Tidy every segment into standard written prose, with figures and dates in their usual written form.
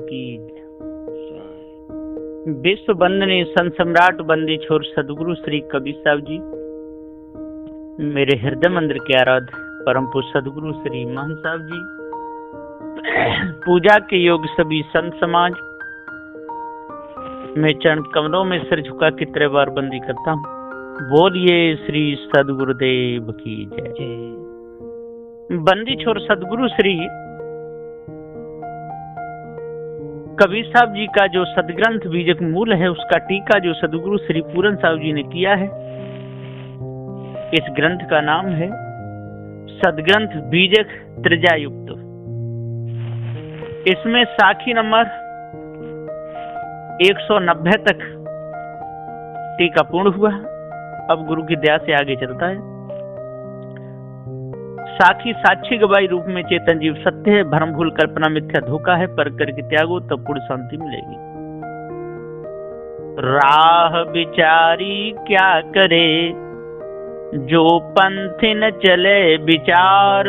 की। विश्व वंदनीय संत सम्राट बंदी छोर सदगुरु श्री कबीर साहब जी, मेरे हृदय मंदिर के आराध्य परम पूज्य सदगुरु श्री महंत साहब जी, पूजा के योग सभी संत समाज, मैं चरण कमलों में सिर झुका के 3 बार बंदी करता हूँ। बोलिए श्री सदगुरुदेव की जय। बंदी छोर सदगुरु श्री कबीर साहब जी का जो सदग्रंथ बीजक मूल है, उसका टीका जो सदगुरु श्री पूरन साहब जी ने किया है, इस ग्रंथ का नाम है सदग्रंथ बीजक त्रिजायुक्त। इसमें साखी नंबर 190 तक टीका पूर्ण हुआ। अब गुरु की दया से आगे चलता है। साखी साक्षी गवाही रूप में चेतन जीव सत्य है, भ्रम भूल कल्पना मिथ्या धोखा है, पर करके त्यागो तब पूर्ण शांति मिलेगी। राह विचारी क्या करे जो पंथ न चले विचार,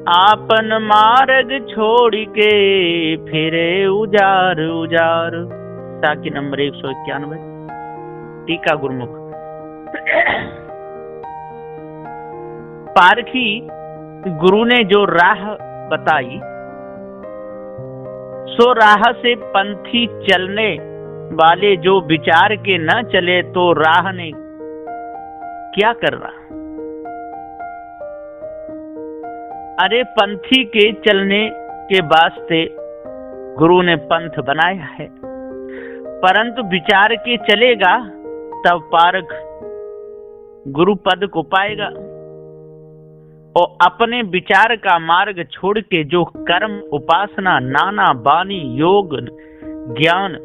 आपन मार्ग छोड़ के फिरे उजार उजार। साखी नंबर 191 टीका गुरुमुख। पारखी गुरु ने जो राह बताई, सो राह से पंथी चलने वाले जो विचार के न चले तो राह ने क्या करना। अरे पंथी के चलने के वास्ते गुरु ने पंथ बनाया है, परंतु विचार के चलेगा तब पारख गुरु पद को पाएगा। और अपने विचार का मार्ग छोड़ के जो कर्म उपासना नाना बानी योग ज्ञान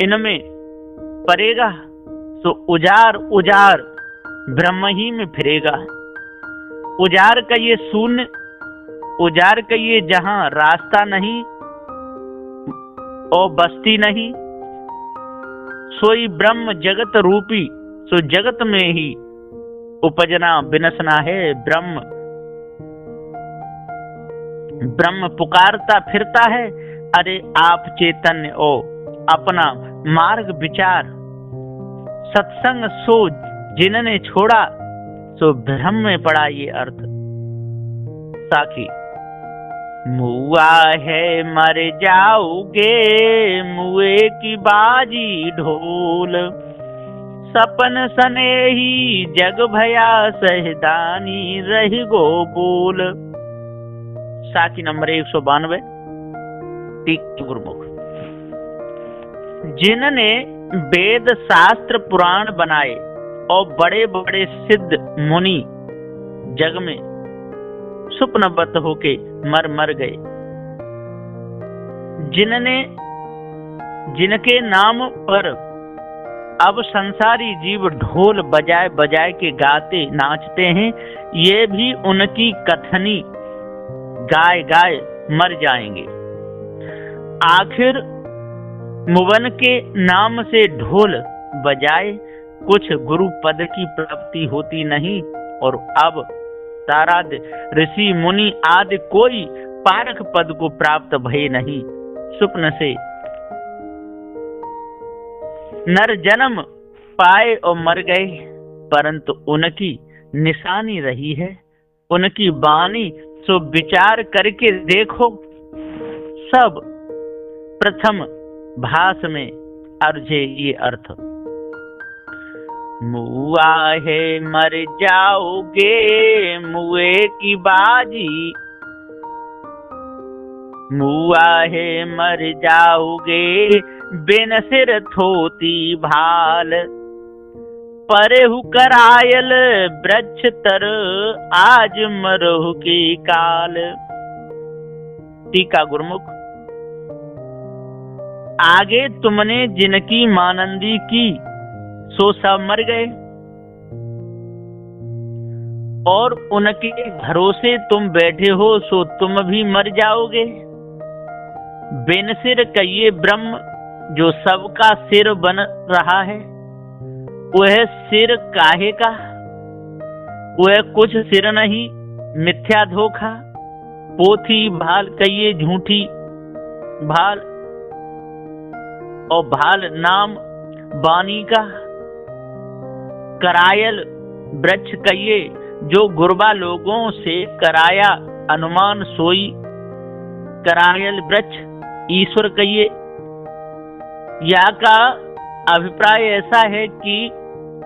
इनमें पड़ेगा, तो उजार उजार ब्रह्म ही में फिरेगा। उजार का ये शून्य, उजार का ये जहां रास्ता नहीं और बस्ती नहीं, सोई ब्रह्म जगत रूपी, सो जगत में ही उपजना बिनसना है ब्रह्म। ब्रह्म पुकारता फिरता है, अरे आप चैतन्य ओ अपना मार्ग विचार सत्संग सो जिन्होंने छोड़ा, सो भ्रम में पड़ा ये अर्थ। साखी मुआ है मर जाओगे मुए की बाजी ढोल, सपन सने ही जग भया सहदानी रही गो बोल। साखी नंबर 192 टीका गुरुमुख। जिनने वेद शास्त्र पुराण बनाए और बड़े बड़े सिद्ध मुनि जग में स्वप्नबद्ध होके मर गए, जिनके नाम पर अब संसारी जीव ढोल बजाए बजाए के गाते नाचते हैं, ये भी उनकी कथनी गाय गाय मर जाएंगे। आखिर मुवन के नाम से ढोल बजाए कुछ गुरु पद की प्राप्ति होती नहीं, और अब ताराद ऋषि मुनि आदि कोई पारख पद को प्राप्त भय नहीं। स्वप्न से नर जन्म पाए और मर गए, परंतु उनकी निशानी रही है, उनकी वाणी। सो विचार करके देखो, सब प्रथम भास में अर्जे ये अर्थ। मुआ है मर जाओगे मुए की बाजी, मुआ है मर जाओगे बिन सिर थोती भाल, परेहु करायल वृक्ष तर आज मरहु की काल। टीका गुरुमुख। आगे तुमने जिनकी मानंदी की, सो सब मर गए, और उनके भरोसे तुम बैठे हो, सो तुम भी मर जाओगे। बिन सिर कहिए ब्रह्म जो सबका सिर बन रहा है, वह सिर काहे का, वह कुछ सिर नहीं, मिथ्या धोखा, पोथी भाल कहिए झूठी, भाल और भाल नाम वाणी का। करायल वृक्ष कहिए जो गुरबा लोगों से कराया अनुमान सोई। करायल वृक्ष ईश्वर कहिए। यहाँ का अभिप्राय ऐसा है कि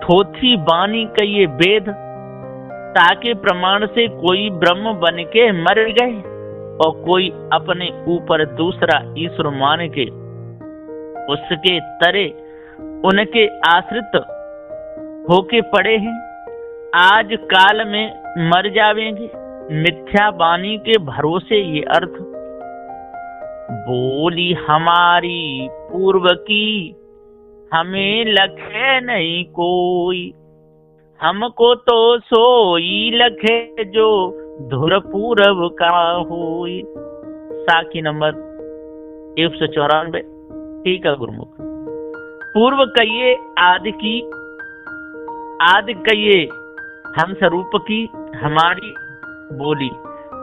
थोथी वाणी कहिए वेद, ताकि प्रमाण से कोई ब्रह्म बन के मर गए और कोई अपने ऊपर दूसरा ईश्वर मान के उसके तरे उनके आश्रित होके पड़े हैं। आज काल में मर जावेंगे। मिथ्या वाणी के भरोसे ये अर्थ। बोली हमारी पूर्व की हमें लखे नहीं कोई, हमको तो सोई लखे जो धुर पूरब का होई। साखी नंबर 194। ठीक है गुरुमुख। पूर्व कहिए आदि की, आदि कहिए हम स्वरूप की हमारी बोली,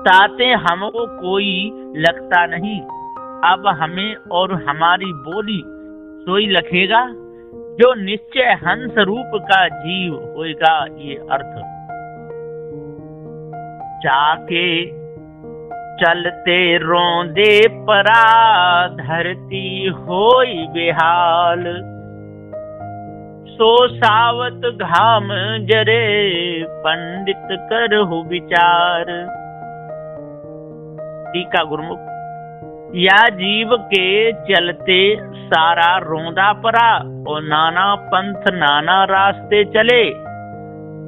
ताते हमको कोई लगता नहीं। अब हमें और हमारी बोली सोई लखेगा जो निश्चय हंस रूप का जीव होएगा। ये अर्थ। जाके चलते रोंदे परा धरती होई बेहाल, सो सावत घाम जरे पंडित करहु विचार। टीका गुरुमुख। या जीव के चलते सारा रोंदा परा और नाना पंथ नाना रास्ते चले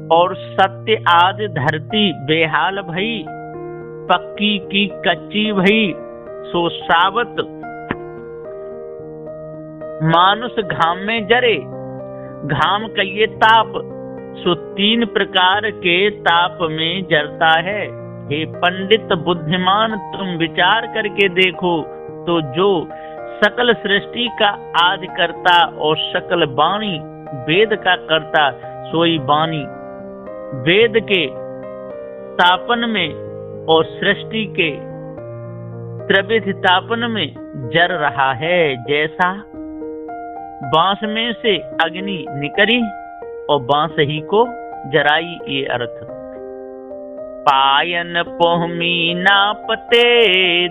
और सत्य आदि धरती बेहाल भई, पक्की की कच्ची भई। सो सावत मानुष घाम में जरे। घाम कहिए ताप, सो 3 प्रकार के ताप में जरता है। हे पंडित बुद्धिमान, तुम विचार करके देखो तो जो सकल सृष्टि का आदि करता और सकल वाणी वेद का करता, सोई वाणी वेद के तापन में और सृष्टि के त्रिविध तापन में जर रहा है। जैसा बांस में से अग्नि निकली और बांस ही को जराई। ये अर्थ। पायन पोहमी नापते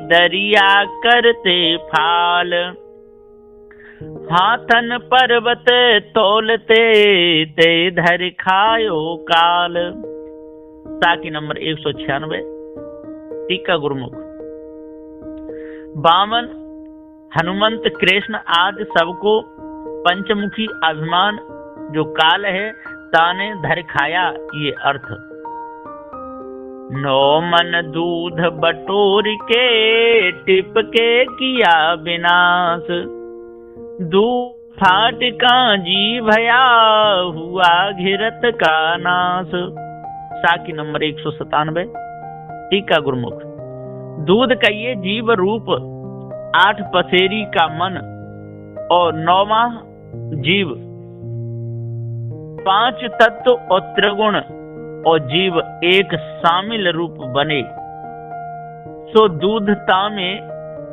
दरिया करते फाल, हाथन पर्वत तोलते ते धर खायो काल। साखी नंबर 196। टीका गुरुमुख। वामन हनुमंत कृष्ण आदि सबको पंचमुखी अभिमान जो काल है ताने धर खाया। ये अर्थ। 9 मन दूध बटोर के टिप के किया विनाश, दूध फाट कांजी भया हुआ घिरत का नाश। साखी नंबर 197। टीका गुरुमुख। दूध कहिए जीव रूप 8 पसेरी का मन और 9वां जीव, 5 तत्व और त्रिगुण और जीव एक शामिल रूप बने। सो दूधता में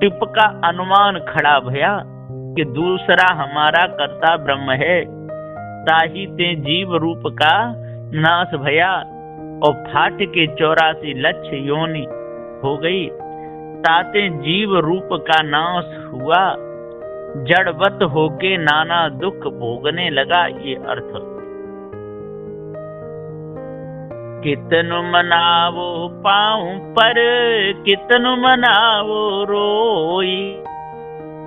टिप का अनुमान खड़ा भया कि दूसरा हमारा कर्ता ब्रह्म है। ताही ते जीव रूप का नाश भया और फाट के 84 लक्ष्य योनि हो गई। ताते जीव रूप का नाश हुआ, जड़वत होके नाना दुख भोगने लगा। ये अर्थ। कितनु मनावो पाऊं पर कितनु मनावो रोई,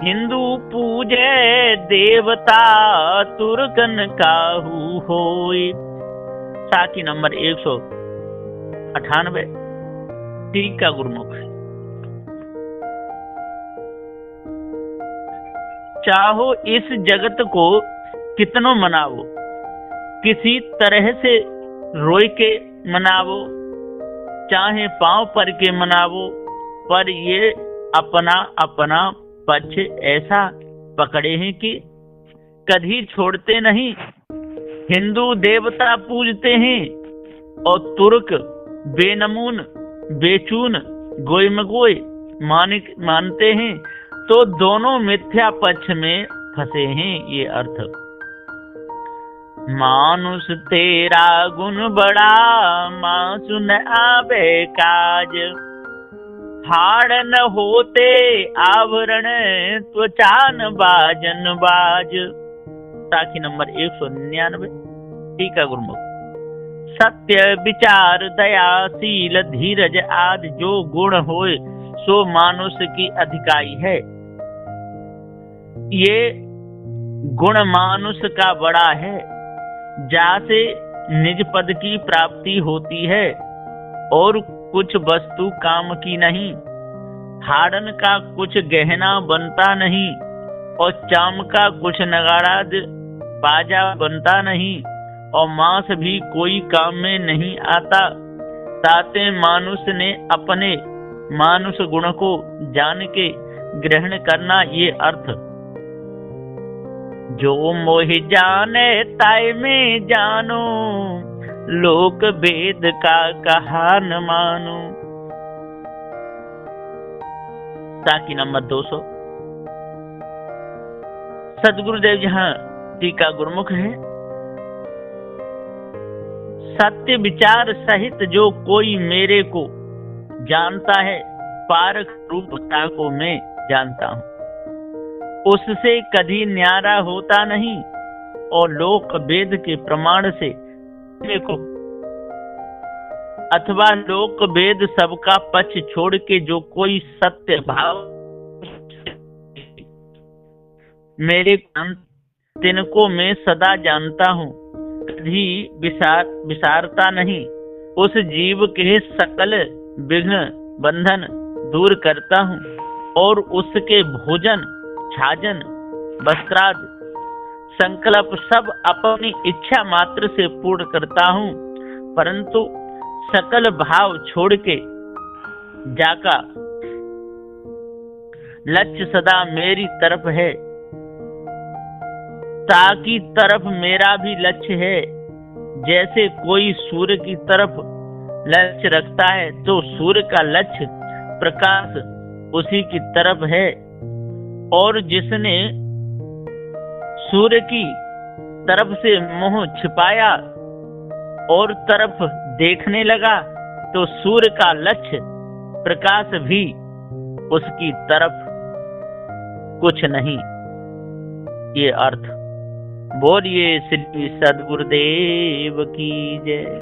हिंदू पूजे देवता तुर्कन काहू होई। साखी नंबर 198। टीका गुरुमुख। चाहो इस जगत को कितनो मनावो, किसी तरह से रोई के मनावो, चाहे पांव पर के मनावो, पर ये अपना अपना पक्ष ऐसा पकड़े हैं कि कभी छोड़ते नहीं। हिंदू देवता पूजते हैं और तुर्क बेनमून बेचून गोय मगोय मानते हैं। तो दोनों मिथ्या पक्ष में फंसे हैं। ये अर्थ, मानुष तेरा गुण बड़ा, मासु न आवे काज, हाड़ न होते आवरण, त्वचान बाजन बाज। साखी नंबर 199। टीका गुरुमुख, सत्य विचार दयाशील धीरज आदि जो गुण होए सो मानुष की अधिकाई है। ये गुण मानुष का बड़ा है, जासे निज पद की प्राप्ति होती है और कुछ वस्तु काम की नहीं। हाड़न का कुछ गहना बनता नहीं और चाम का कुछ नगाड़ा बाजा बनता नहीं और मांस भी कोई काम में नहीं आता। ताते मानुष ने अपने मानुष गुण को जान के ग्रहण करना। ये अर्थ, जो मोह जाने ताय में जानो, लोक वेद का कहा न मानो। साखी नंबर 200। सदगुरुदेव जहां टीका गुरुमुख है, सत्य विचार सहित जो कोई मेरे को जानता है, पारक रूपता को मैं जानता हूं, उससे कभी न्यारा होता नहीं और लोक वेद के प्रमाण से को अथवा लोक वेद सबका पक्ष छोड़ के जो कोई सत्य भाव मेरे तिनको मैं सदा जानता हूँ, कभी विसारता नहीं। उस जीव के सकल विघ्न बंधन दूर करता हूँ और उसके भोजन छाजन वस्त्राद संकल्प सब अपनी इच्छा मात्र से पूर्ण करता हूँ, परंतु सकल भाव छोड़ के जाका लक्ष्य सदा मेरी तरफ है, ताकि तरफ मेरा भी लक्ष्य है। जैसे कोई सूर्य की तरफ लक्ष्य रखता है तो सूर्य का लक्ष्य प्रकाश उसी की तरफ है, और जिसने सूर्य की तरफ से मुंह छिपाया और तरफ देखने लगा तो सूर्य का लक्ष्य प्रकाश भी उसकी तरफ कुछ नहीं। ये अर्थ। बोलिए श्री सद्गुरुदेव की जय।